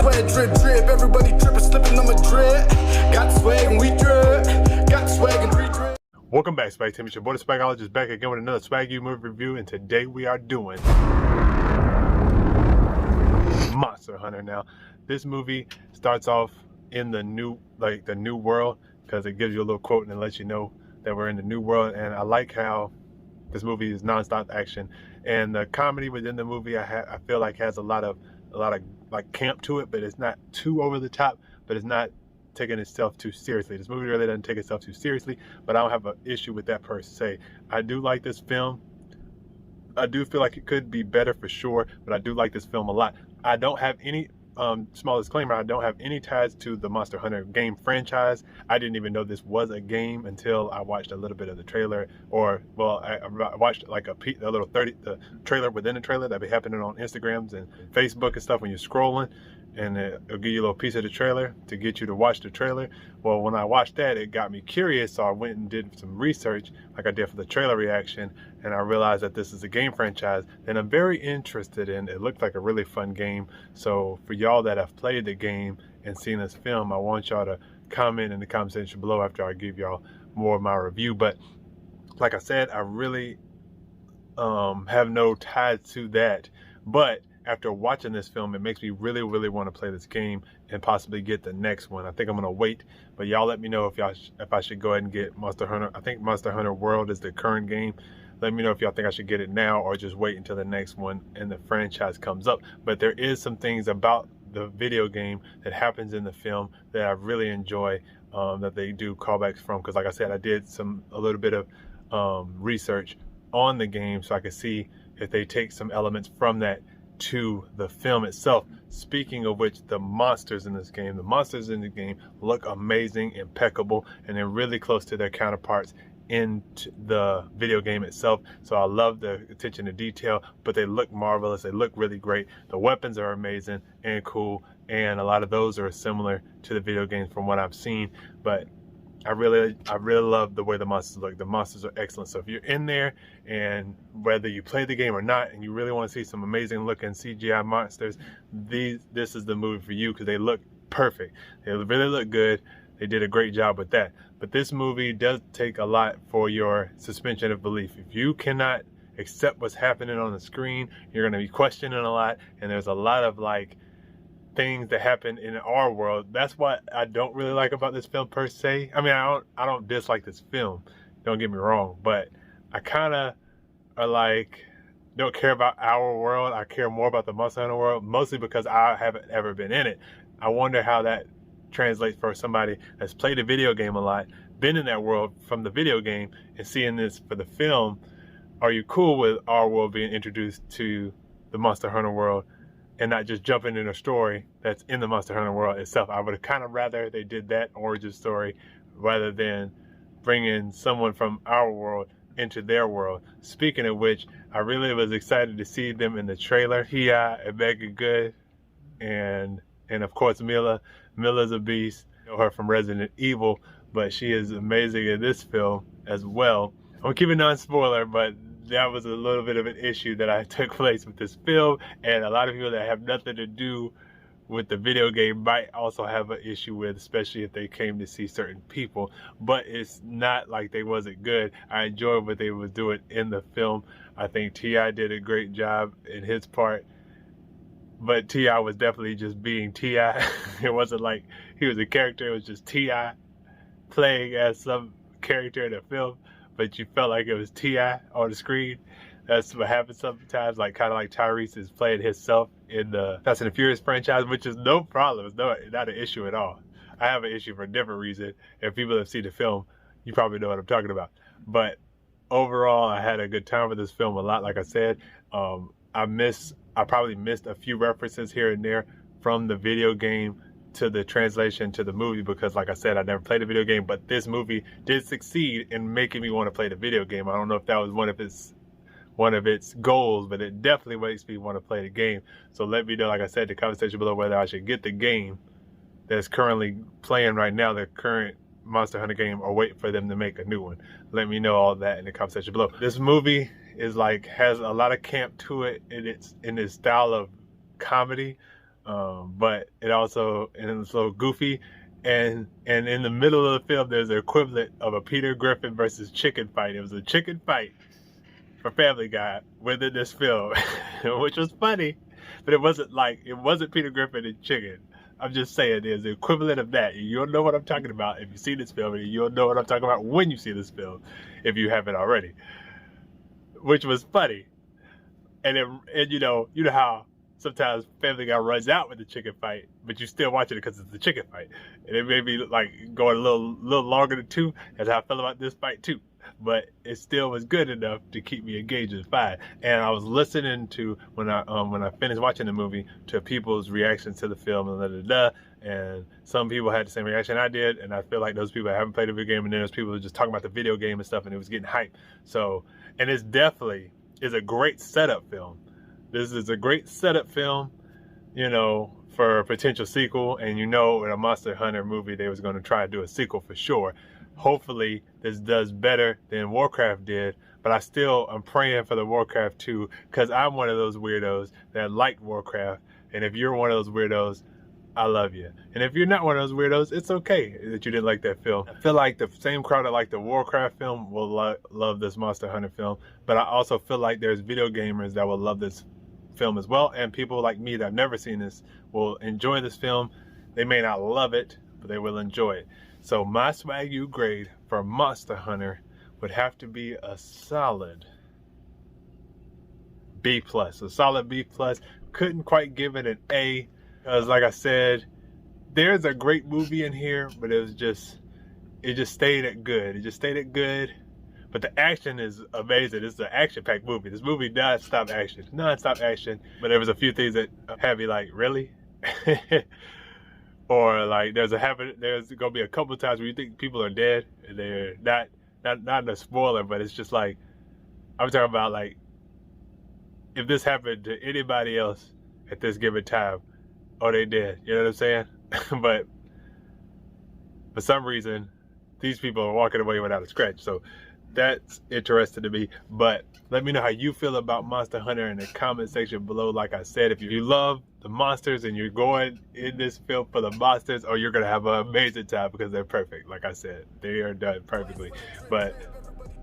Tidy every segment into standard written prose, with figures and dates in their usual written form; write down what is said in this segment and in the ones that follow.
Swag drip drip, everybody tripping, slipping on my drip. Got swag and we drip. Got swag and we drip. Welcome back, Swagteam. It's your boy, the Swagologist, back again with another SwagU movie review, and today we are doing Monster Hunter. Now, this movie starts off in the new world, because it gives you a little quote and it lets you know that we're in the new world. And I like how this movie is non-stop action, and the comedy within the movie I feel like has a lot of like camp to it, but it's not too over the top, but it's not taking itself too seriously. This movie really doesn't take itself too seriously, but I don't have an issue with that per se. I do like this film. I do feel like it could be better for sure, but I do like this film a lot. I don't have any small disclaimer, I don't have any ties to the Monster Hunter game franchise. I didn't even know this was a game until I watched a little bit of the trailer, or well, I watched like the trailer within the trailer that be happening on Instagrams and Facebook and stuff when you're scrolling, and it'll give you a little piece of the trailer to get you to watch the trailer. Well, when I watched that, it got me curious, so I went and did some research like I did for the trailer reaction, and I realized that this is a game franchise that I'm very interested in. It looked like a really fun game. So for y'all that have played the game and seen this film, I want y'all to comment in the comment section below after I give y'all more of my review. But like I said, I really have no ties to that, but after watching this film, it makes me really want to play this game and possibly get the next one. I think I'm gonna wait, but y'all let me know if I should go ahead and get Monster Hunter. I think Monster Hunter World is the current game. Let me know if y'all think I should get it now or just wait until the next one and the franchise comes up. But there is some things about the video game that happens in the film that I really enjoy, that they do callbacks from, because like I said, I did a little bit of research on the game so I could see if they take some elements from that to the film itself. Speaking of which, the monsters in the game look amazing, impeccable, and they're really close to their counterparts in the video game itself. So I love the attention to detail, but they look marvelous. They look really great. The weapons are amazing and cool, and a lot of those are similar to the video games from what I've seen. But I really love the way the monsters look. The monsters are excellent. So if you're in there, and whether you play the game or not, and you really want to see some amazing looking CGI monsters, this is the movie for you, because they look perfect. They really look good. They did a great job with that. But this movie does take a lot for your suspension of belief. If you cannot accept what's happening on the screen, you're going to be questioning a lot, and there's a lot of like things that happen in our world. That's what I don't really like about this film per se. I mean, I don't dislike this film, don't get me wrong, but I kind of don't care about our world. I care more about the Monster Hunter world, mostly because I haven't ever been in it. I wonder how that translates for somebody that's played a video game a lot, been in that world from the video game, and seeing this for the film. Are you cool with our world being introduced to the Monster Hunter world and not just jumping in a story that's in the Monster Hunter world itself? I would have kind of rather they did that origin story rather than bringing someone from our world into their world. Speaking of which, I really was excited to see them in the trailer. T.I. and Megan Good, and of course Mila. Mila's a beast. I know her from Resident Evil, but she is amazing in this film as well. I'm keeping non-spoiler, but that was a little bit of an issue that took place with this film, and a lot of people that have nothing to do with the video game might also have an issue with, especially if they came to see certain people. But it's not like they wasn't good. I enjoyed what they was doing in the film. I think T.I. did a great job in his part, but T.I. was definitely just being T.I. It wasn't like he was a character, it was just T.I. playing as some character in the film, but you felt like it was T.I. on the screen. That's what happens sometimes, like kind of like Tyrese is playing himself in the Fast and the Furious franchise, which is no problem. It's not an issue at all. I have an issue for a different reason. If people have seen the film, you probably know what I'm talking about. But overall, I had a good time with this film a lot. Like I said, I probably missed a few references here and there from the video game to the translation to the movie, because like I said, I never played a video game, but this movie did succeed in making me want to play the video game. I don't know if that was one of its goals, but it definitely makes me want to play the game. So let me know, like I said, in the comment section below, whether I should get the game that's currently playing right now, the current Monster Hunter game, or wait for them to make a new one. Let me know all that in the comment section below. This movie is has a lot of camp to it in its style of comedy, but it also, and it's a little goofy. And in the middle of the film, there's the equivalent of a Peter Griffin versus chicken fight. It was a chicken fight for Family Guy within this film, which was funny, but it wasn't Peter Griffin and chicken. I'm just saying there's the equivalent of that. You'll know what I'm talking about if you see this film, and you'll know what I'm talking about when you see this film, if you haven't already, which was funny. And you know how sometimes Family Guy runs out with the chicken fight, but you still watching it because it's the chicken fight. And it made me like going a little longer than 2. That's how I felt about this fight too. But it still was good enough to keep me engaged and fine. And I was listening to, when I finished watching the movie, to people's reactions to the film and and some people had the same reaction I did, and I feel like those people haven't played a video game, and then those people were just talking about the video game and stuff, and it was getting hype. So, and it's definitely is a great setup film. This is a great setup film, you know, for a potential sequel. And you know, in a Monster Hunter movie, they was going to try to do a sequel for sure. Hopefully, this does better than Warcraft did. But I'm praying for the Warcraft 2, because I'm one of those weirdos that liked Warcraft. And if you're one of those weirdos, I love you. And if you're not one of those weirdos, it's okay that you didn't like that film. I feel like the same crowd that liked the Warcraft film will love this Monster Hunter film. But I also feel like there's video gamers that will love this film as well, and people like me that have never seen this will enjoy this film. They may not love it, but they will enjoy it. So my SwagU grade for Monster Hunter would have to be a solid B+. A solid B+. Couldn't quite give it an A, because like I said, there's a great movie in here, but it just stayed at good. It just stayed at good. But the action is amazing. It's an action-packed movie. This movie non-stop action. But there was a few things that have me like, really? Or like there's gonna be a couple of times where you think people are dead, and they're not a spoiler, but it's just like, I'm talking about like, if this happened to anybody else at this given time, oh, they dead. You know what I'm saying? But for some reason, these people are walking away without a scratch. So that's interesting to me. But let me know how you feel about Monster Hunter in the comment section below. Like I said, if you love the monsters and you're going in this film for the monsters, or you're gonna have an amazing time because they're perfect. Like I said, they are done perfectly. But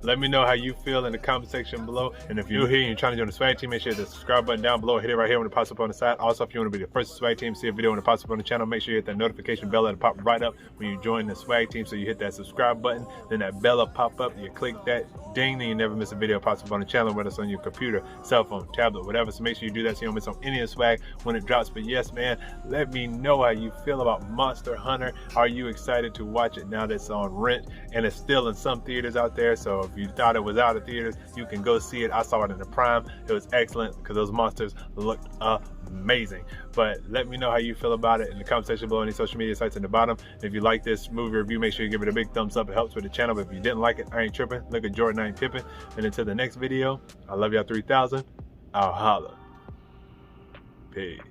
let me know how you feel in the comment section below. And if you're here and you're trying to join the Swag Team, make sure you hit the subscribe button down below. Hit it right here when it pops up on the side. Also, if you want to be the first Swag Team to see a video when it pops up on the channel, make sure you hit that notification bell that'll pop right up when you join the Swag Team. So you hit that subscribe button, then that bell will pop up. You click that ding, then you never miss a video pops up on the channel, whether it's on your computer, cell phone, tablet, whatever. So make sure you do that so you don't miss on any of the swag when it drops. But yes, man, let me know how you feel about Monster Hunter. Are you excited to watch it now that it's on rent and it's still in some theaters out there? So if you thought it was out of theaters, you can go see it. I saw it in the Prime. It was excellent because those monsters looked amazing. But let me know how you feel about it in the comment section below, any social media sites in the bottom. And if you like this movie review, make sure you give it a big thumbs up. It helps with the channel. But if you didn't like it, I ain't tripping. Look at Jordan, I ain't pippin'. And until the next video, I love y'all 3000. I'll holla. Peace.